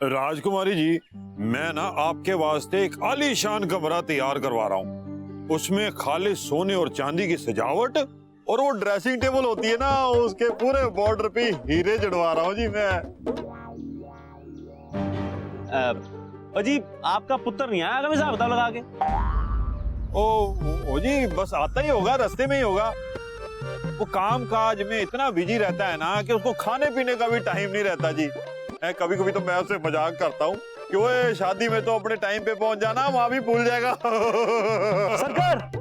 राजकुमारी जी, मैं ना आपके वास्ते एक आलीशान कमरा तैयार करवा रहा हूँ। उसमें खाली सोने और चांदी की सजावट और वो ड्रेसिंग टेबल होती है ना, उसके पूरे बॉर्डर पे हीरे जड़वा रहा हूँ जी मैं। अजी आपका पुत्र नहीं आया, हमें हिसाब लगा के। ओ जी, बस आता ही होगा, रास्ते में ही होगा। वो काम काज में इतना बिजी रहता है ना कि उसको खाने पीने का भी टाइम नहीं रहता जी। कभी कभी तो मैं उससे मजाक करता हूँ कि वो शादी में तो अपने टाइम पे पहुंच जाना, वहां भी भूल जाएगा। सरकार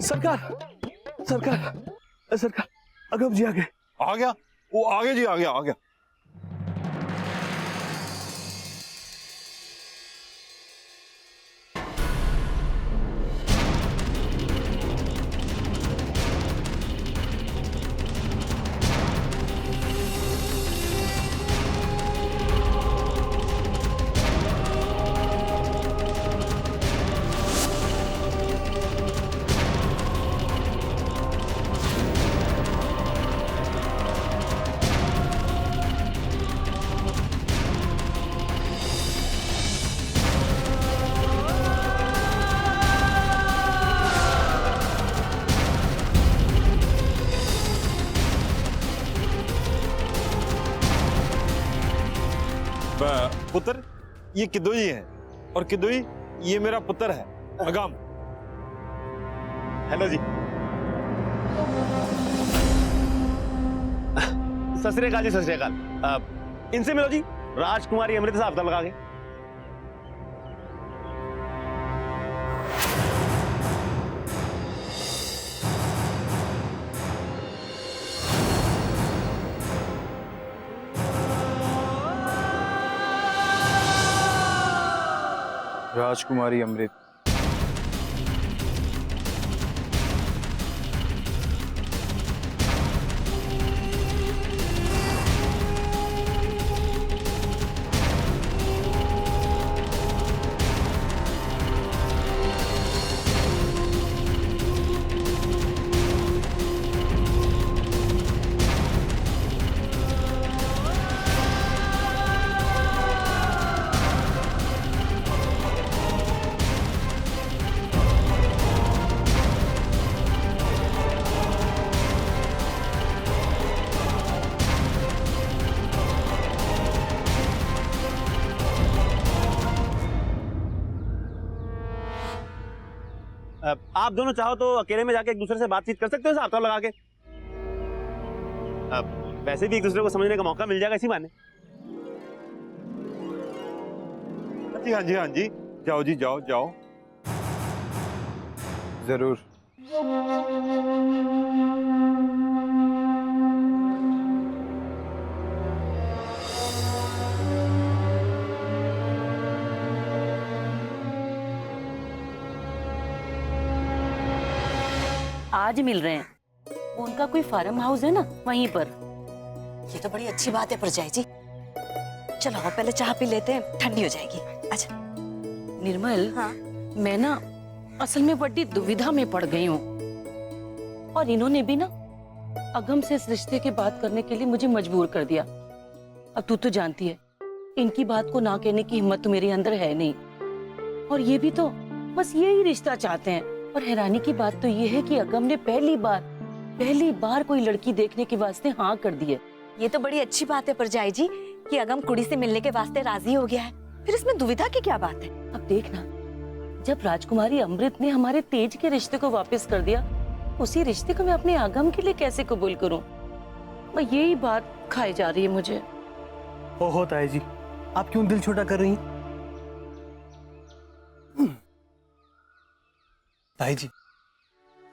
सरकार सरकार सरकार, अगम जी आ गए। आ गया वो, आगे जी, आ गया। पुत्र, ये किदोई है और किदोई ये मेरा पुत्र है अगम। हेलो जी। सत श्री अकाल जी, सत श्री अकाल। इनसे मिलो जी, राजकुमारी अमृत साहब लगा के। राजकुमारी अमृत, आप दोनों चाहो तो अकेले में जाके एक दूसरे से बातचीत कर सकते हो साहब लगा के। वैसे भी एक दूसरे को समझने का मौका मिल जाएगा इसी बहाने। जी हाँ जी, हाँ जी, जाओ जी, जाओ। जरूर। आज मिल रहे हैं। उनका कोई फार्म हाउस है ना, वहीं पर। ये तो बड़ी अच्छी बात है परजाई जी। चलो हम पहले चाय पी लेते हैं, ठंडी हो जाएगी। अच्छा निर्मल, हाँ? मैं ना असल में बड़ी दुविधा में पड़ गई हूँ, और इन्होंने भी ना अगम से इस रिश्ते की बात करने के लिए मुझे मजबूर कर दिया। अब तू तो जानती है, इनकी बात को ना कहने की हिम्मत तो मेरे अंदर है नहीं, और ये भी तो बस यही रिश्ता चाहते हैं। और हैरानी की बात तो ये है कि अगम ने पहली बार कोई लड़की देखने के वास्ते हाँ कर दी है। ये तो बड़ी अच्छी बात है परजाई जी कि अगम कुड़ी से मिलने के वास्ते राजी हो गया है। फिर इसमें दुविधा की क्या बात है? अब देखना, जब राजकुमारी अमृत ने हमारे तेज के रिश्ते को वापस कर दिया, उसी रिश्ते को मैं अपने आगम के लिए कैसे कबूल करूं? मैं यही बात खाई जा रही है मुझे। ओहो ताई जी, आप क्यों दिल छोटा कर रही हैं? ताई जी,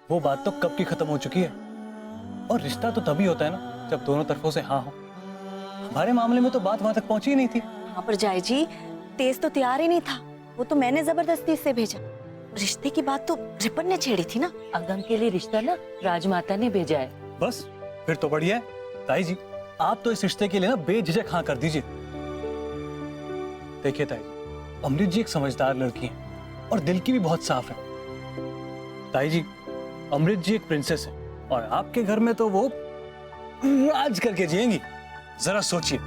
वो बात तो कब की खत्म हो चुकी है, और रिश्ता तो तभी होता है ना जब दोनों तरफों से हाँ हो। हमारे मामले में तो बात वहां तक पहुंची ही नहीं थी। हाँ परजाई जी, तेज तो तैयार ही नहीं था, वो तो मैंने जबरदस्ती से भेजा। रिश्ते की बात तो रिपन ने छेड़ी थी ना। अगम के लिए रिश्ता ना राजमाता ने भेजा है। बस फिर तो बढ़िया है। ताई जी, आप तो इस रिश्ते के लिए ना बेझिझक हाँ कर दीजिए। देखिए ताई जी, अमृत जी एक समझदार लड़की है और दिल की भी बहुत साफ है। ताई जी, अमृत जी एक प्रिंसेस है और आपके घर में तो वो राज करके जिएंगी। जरा सोचिए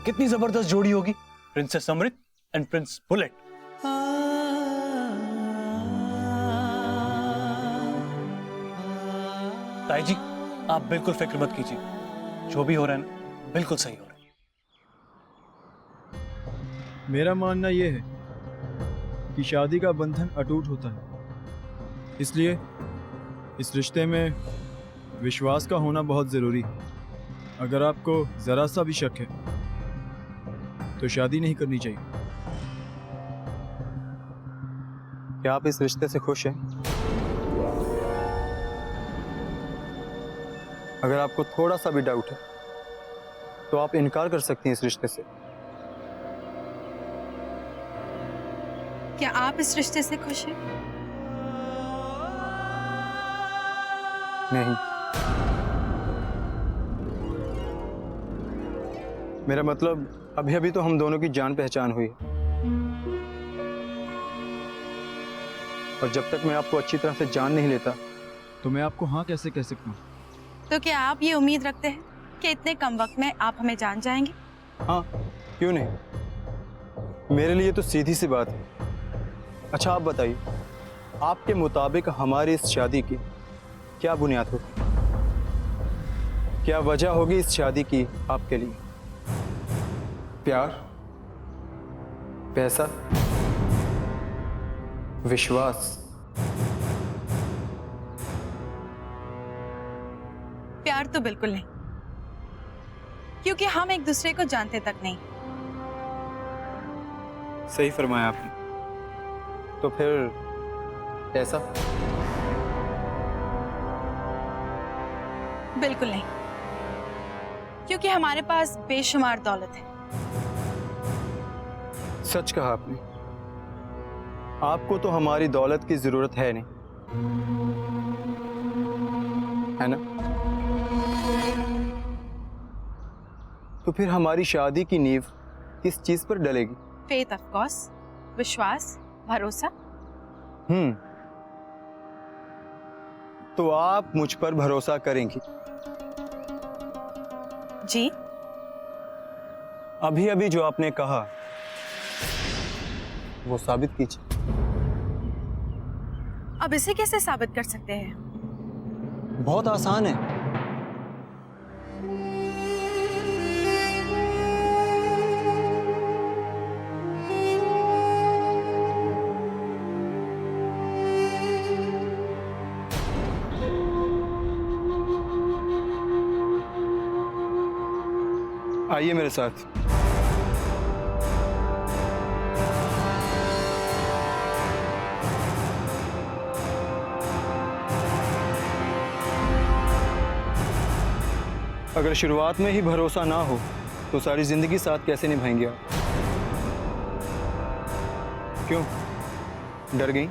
कितनी जबरदस्त जोड़ी होगी। Princess Amrit and prince Bullet. ताई जी, आप बिल्कुल फिक्र मत कीजिए, जो भी हो रहा है ना बिल्कुल सही हो रहा है। मेरा मानना यह है कि शादी का बंधन अटूट होता है, इसलिए इस रिश्ते में विश्वास का होना बहुत ज़रूरी है। अगर आपको ज़रा सा भी शक है तो शादी नहीं करनी चाहिए। क्या आप इस रिश्ते से खुश हैं? अगर आपको थोड़ा सा भी डाउट है तो आप इनकार कर सकती हैं इस रिश्ते से। क्या आप इस रिश्ते से खुश हैं? नहीं, मेरा मतलब अभी अभी तो हम दोनों की जान पहचान हुई है, और जब तक मैं आपको अच्छी तरह से जान नहीं लेता तो मैं आपको हाँ कैसे कह सकता हूँ? तो क्या आप ये उम्मीद रखते हैं कि इतने कम वक्त में आप हमें जान जाएंगे? हाँ, क्यों नहीं, मेरे लिए तो सीधी सी बात है। अच्छा आप बताइए, आपके मुताबिक हमारी इस शादी की क्या बुनियाद होगी? क्या वजह होगी इस शादी की आपके लिए? प्यार, पैसा, विश्वास? प्यार तो बिल्कुल नहीं, क्योंकि हम एक दूसरे को जानते तक नहीं। सही फरमाया आपने। तो फिर पैसा? बिल्कुल नहीं, क्योंकि हमारे पास बेशुमार दौलत है। सच कहा आपने। आपको तो हमारी दौलत की जरूरत है नहीं, है ना? तो फिर हमारी शादी की नींव किस चीज पर डलेगी? फेथ ऑफ कोर्स, विश्वास, भरोसा। तो आप मुझ पर भरोसा करेंगी? जी। अभी अभी जो आपने कहा वो साबित कीजिए। अब इसे कैसे साबित कर सकते हैं? बहुत आसान है। आइए मेरे साथ। अगर शुरुआत में ही भरोसा ना हो तो सारी जिंदगी साथ कैसे निभाएंगे आप? क्यों, डर गई?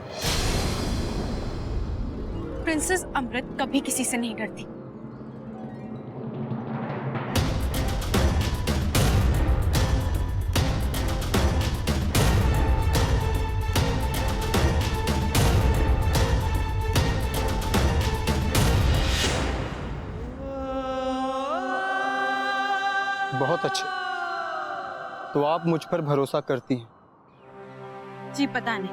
प्रिंसेस अमृत कभी किसी से नहीं डरती। बहुत अच्छे, तो आप मुझ पर भरोसा करती हैं? जी पता नहीं,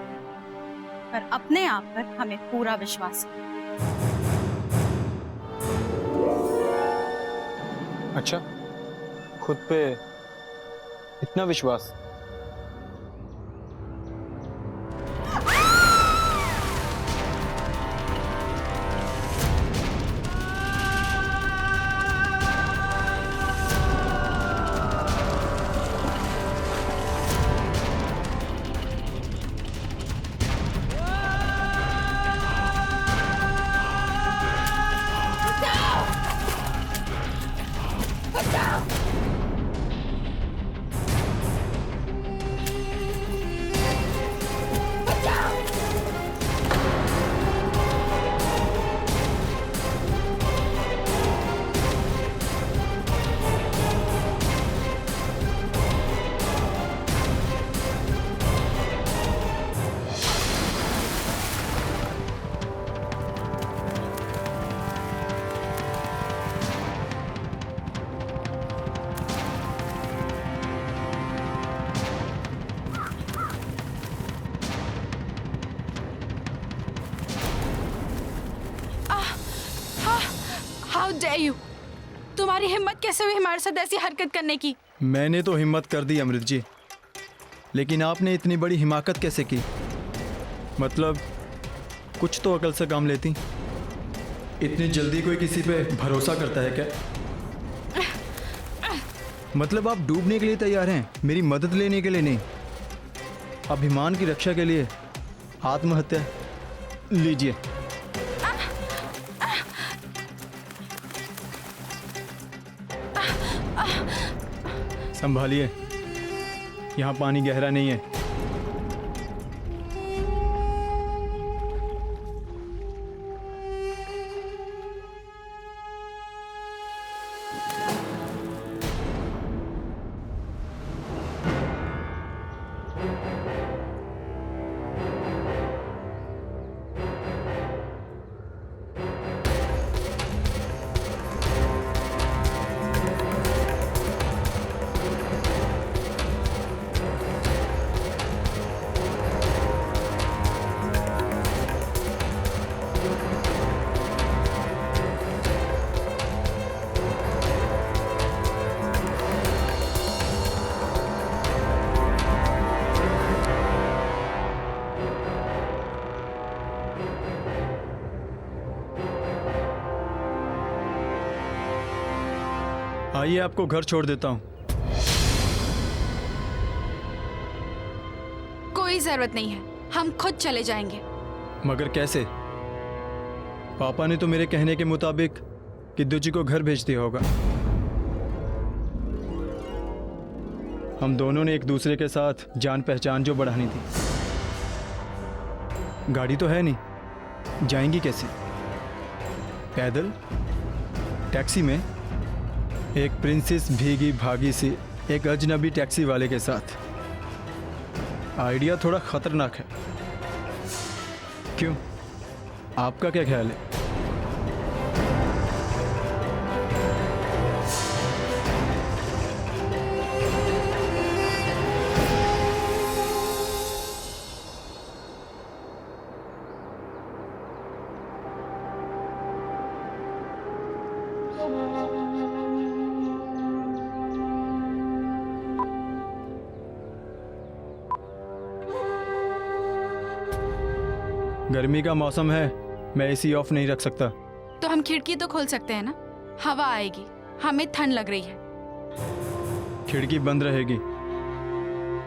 पर अपने आप पर हमें पूरा विश्वास है। अच्छा, खुद पे इतना विश्वास? अय्यू, तुम्हारी हिम्मत कैसे हुई हमारे साथ ऐसी हरकत करने की? मैंने तो हिम्मत कर दी अमृत जी, लेकिन आपने इतनी बड़ी हिमाकत कैसे की? मतलब कुछ तो अकल से काम लेती। इतनी जल्दी कोई किसी पे भरोसा करता है क्या? मतलब आप डूबने के लिए तैयार हैं, मेरी मदद लेने के लिए नहीं। अभिमान की रक्षा के लिए आत्महत्या लीजिए। संभालिए, यहाँ पानी गहरा नहीं है। आइए, आपको घर छोड़ देता हूँ। कोई जरूरत नहीं है, हम खुद चले जाएंगे। मगर कैसे? पापा ने तो मेरे कहने के मुताबिक किद्दू जी को घर भेज दिया होगा। हम दोनों ने एक दूसरे के साथ जान पहचान जो बढ़ानी थी। गाड़ी तो है नहीं, जाएंगी कैसे? पैदल? टैक्सी में? एक प्रिंसेस भीगी भागी सी एक अजनबी टैक्सी वाले के साथ। आइडिया थोड़ा खतरनाक है। क्यों, आपका क्या ख्याल है? गर्मी का मौसम है, मैं एसी ऑफ नहीं रख सकता। तो हम खिड़की तो खोल सकते हैं ना, हवा आएगी। हमें ठंड लग रही है। खिड़की बंद रहेगी,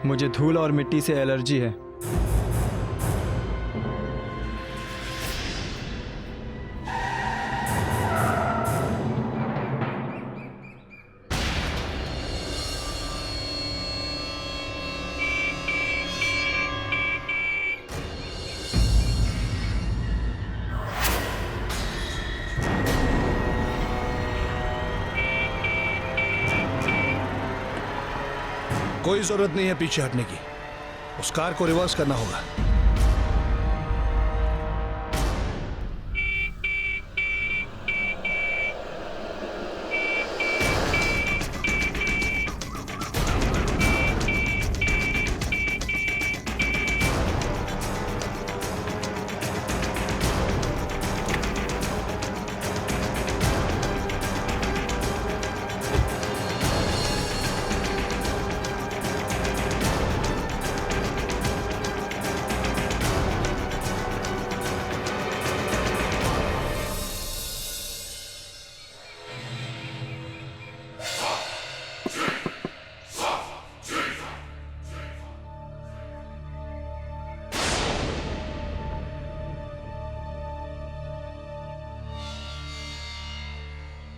मुझे धूल और मिट्टी से एलर्जी है। कोई जरूरत नहीं है पीछे हटने की, उस कार को रिवर्स करना होगा।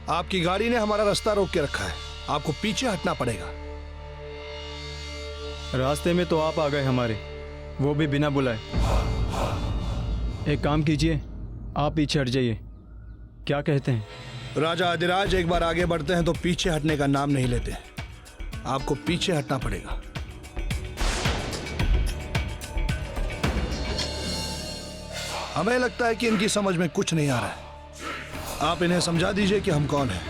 आपकी गाड़ी ने हमारा रास्ता रोक के रखा है, आपको पीछे हटना पड़ेगा। रास्ते में तो आप आ गए हमारे, वो भी बिना बुलाए। एक काम कीजिए, आप पीछे हट जाइए। क्या कहते हैं? राजा अधिराज एक बार आगे बढ़ते हैं तो पीछे हटने का नाम नहीं लेते। आपको पीछे हटना पड़ेगा। हमें लगता है कि इनकी समझ में कुछ नहीं आ रहा है। आप इन्हें समझा दीजिए कि हम कौन हैं।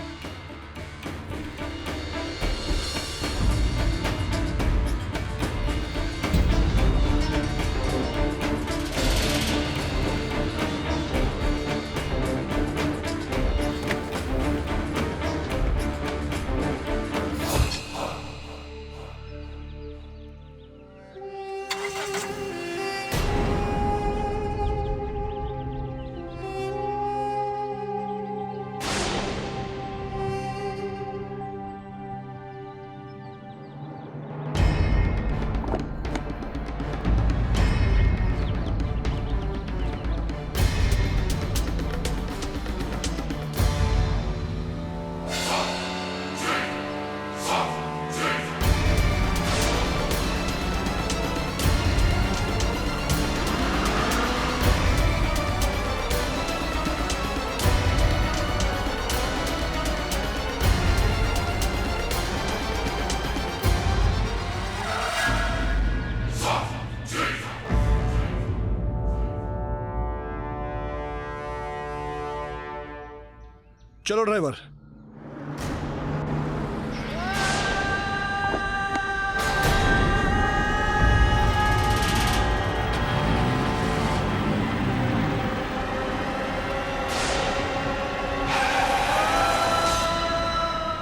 चलो ड्राइवर।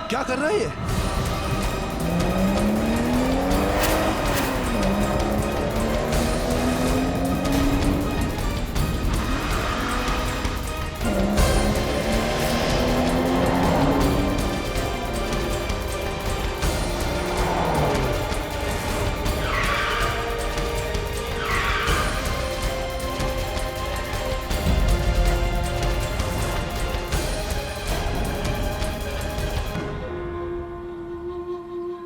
क्या कर रहा है ये?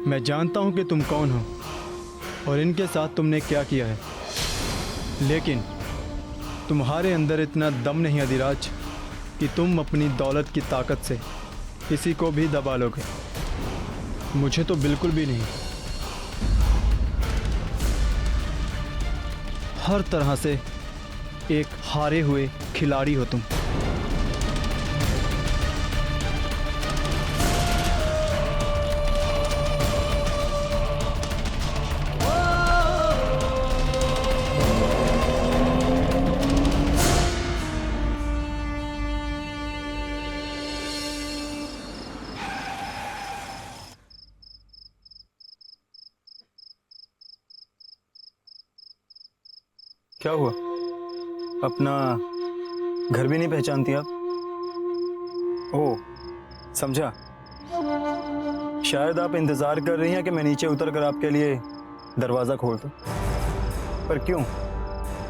मैं जानता हूं कि तुम कौन हो और इनके साथ तुमने क्या किया है, लेकिन तुम्हारे अंदर इतना दम नहीं अधिराज कि तुम अपनी दौलत की ताकत से किसी को भी दबा लोगे। मुझे तो बिल्कुल भी नहीं। हर तरह से एक हारे हुए खिलाड़ी हो तुम। क्या हुआ? अपना घर भी नहीं पहचानती आप? ओह, समझा। शायद आप इंतजार कर रही हैं कि मैं नीचे उतर कर आपके लिए दरवाजा खोल दूं। पर क्यों?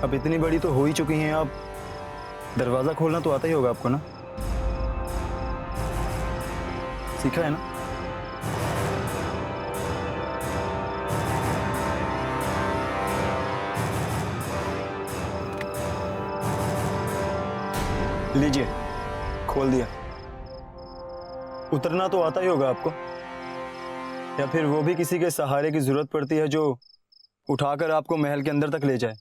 अब इतनी बड़ी तो हो ही चुकी हैं आप, दरवाजा खोलना तो आता ही होगा आपको ना? सीखा है ना? लीजिए, खोल दिया। उतरना तो आता ही होगा आपको, या फिर वो भी किसी के सहारे की जरूरत पड़ती है जो उठाकर आपको महल के अंदर तक ले जाए।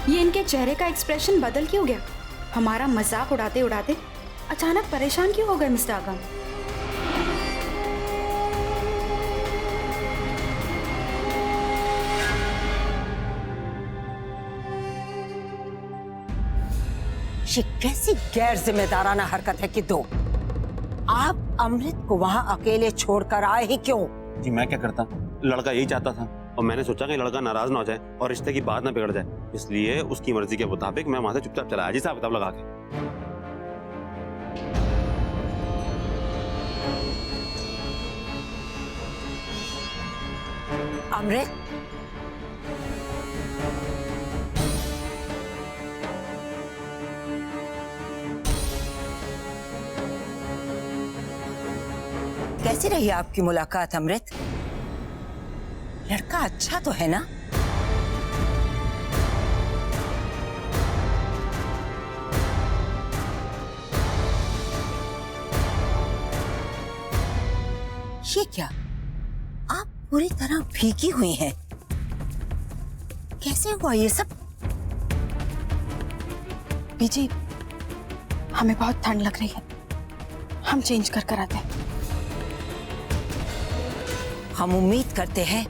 ये इनके चेहरे का एक्सप्रेशन बदल क्यों गया? हमारा मजाक उड़ाते उड़ाते अचानक परेशान क्यों हो गए मिस्टर आगम? ये कैसी गैर जिम्मेदाराना हरकत है कि दो आप अमृत को वहां अकेले छोड़कर आए ही क्यों? जी मैं क्या करता, लड़का यही चाहता था और मैंने सोचा कि लड़का नाराज ना हो जाए और रिश्ते की बात ना बिगड़ जाए, इसलिए उसकी मर्जी के मुताबिक मैं वहां से चुपचाप चला आया। जी साहब, किताब लगा के। अमृत, कैसी रही आपकी मुलाकात अमृत? लड़का अच्छा तो है ना? ये क्या, आप पूरी तरह भीगी हुई हैं। कैसे हुआ ये सब? बीजी, हमें बहुत ठंड लग रही है, हम चेंज कर आते हैं। हम उम्मीद करते हैं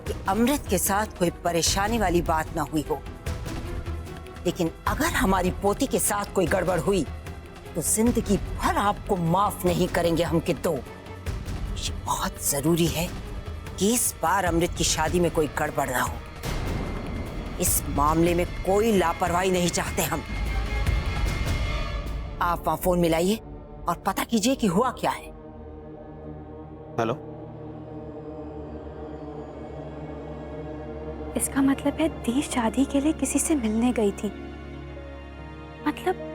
कि अमृत के साथ कोई परेशानी वाली बात ना हुई हो, लेकिन अगर हमारी पोती के साथ कोई गड़बड़ हुई तो जिंदगी भर आपको माफ नहीं करेंगे हम किद्दो। ये बहुत जरूरी है कि इस बार अमृत की शादी में कोई गड़बड़ ना हो। इस मामले में कोई लापरवाही नहीं चाहते हम। आप वहां फोन मिलाइए और पता कीजिए कि हुआ क्या है। हेलो, इसका मतलब है दी शादी के लिए किसी से मिलने गई थी। मतलब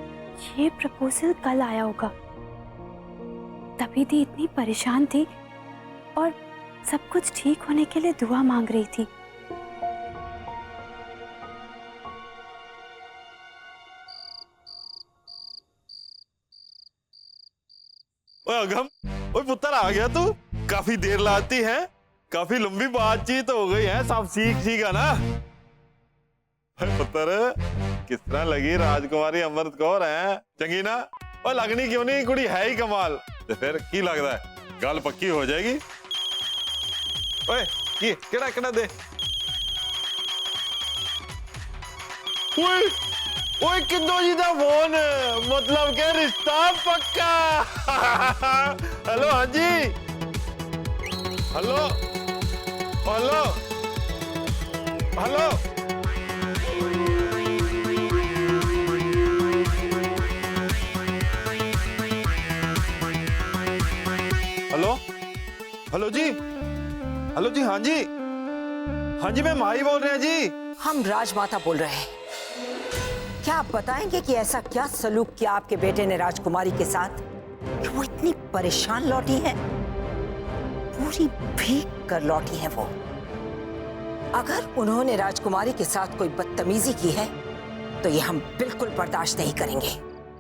ये प्रपोजल कल आया होगा, तभी दी इतनी परेशान थी और सब कुछ ठीक होने के लिए दुआ मांग रही थी। ओए अगम, ओए पुत्र आ गया तू। काफी देर लाती है, काफी लंबी बातचीत हो गई है, सब सीखा ना। पुत्र किस तरह लगी राजकुमारी अमृत कौर है? चंगी ना? और लगनी क्यों नहीं, कुड़ी है ही कमाल। तो फिर की लगता है गल पक्की हो जाएगी? ओए की केड़ा केड़ा दे। ओए ओए किद्दो जी दा फोन, मतलब के रिश्ता पक्का। हेलो हाँ जी, hello hello hello. Hello hello जी, हेलो जी, हाँ जी, हाँ जी, मैं माही बोल रहे हैं जी। हम राजमाता बोल रहे हैं। क्या आप बताएंगे कि ऐसा क्या सलूक किया आपके बेटे ने राजकुमारी के साथ कि वो इतनी परेशान लौटी है? पूरी भीग कर लौटी है वो। अगर उन्होंने राजकुमारी के साथ कोई बदतमीजी की है तो ये हम बिल्कुल बर्दाश्त नहीं करेंगे।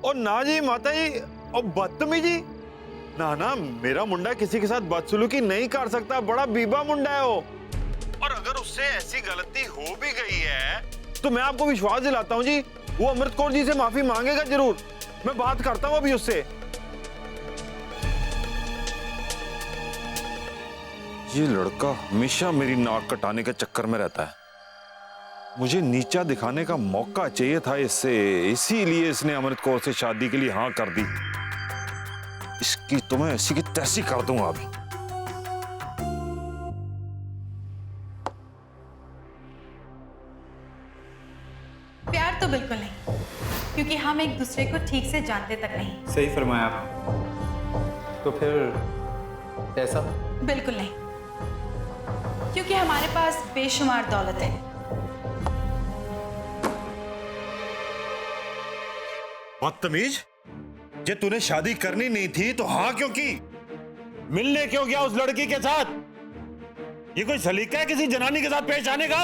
और ना जी माता जी, और बदतमीजी ना ना, मेरा मुंडा किसी के साथ बदसलूकी नहीं कर सकता, बड़ा बीबा मुंडा है वो। और अगर उससे ऐसी गलती हो भी गई है तो मैं आपको विश्वास दिलाता हूँ जी, वो अमृत कौर जी से माफी मांगेगा जरूर। मैं बात करता हूँ अभी उससे। ये लड़का हमेशा मेरी नाक कटाने के चक्कर में रहता है। मुझे नीचा दिखाने का मौका चाहिए था इससे, इसीलिए इसने अमृत कौर से शादी के लिए हाँ कर दी। इसकी तो मैं ऐसी की तैसी कर दूंगा अभी। प्यार तो बिल्कुल नहीं, क्योंकि हम एक दूसरे को ठीक से जानते तक नहीं। सही फरमाया आप। तो फिर ऐसा? बिल्कुल नहीं, क्योंकि हमारे पास बेशुमार दौलत है। बदतमीज, जे तूने शादी करनी नहीं थी तो हाँ क्यों की? मिलने क्यों गया उस लड़की के साथ? ये कोई सलीका है किसी जनानी के साथ पेश आने का?